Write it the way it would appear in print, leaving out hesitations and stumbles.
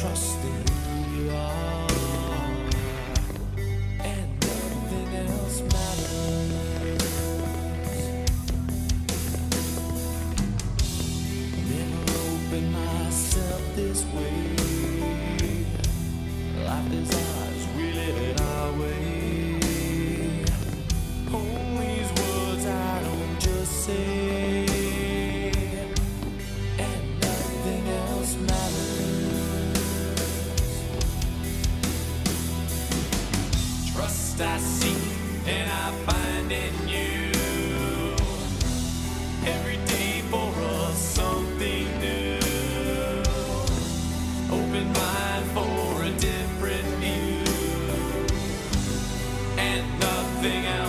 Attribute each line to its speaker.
Speaker 1: Trust in who you are, and nothing else matters. Never opened myself this way. Life is ours, we live it our way. Hold these words I don't just say, and nothing else matters. Trust I seek and I find in you. Every day for us something new. Open mind for a different view, and nothing else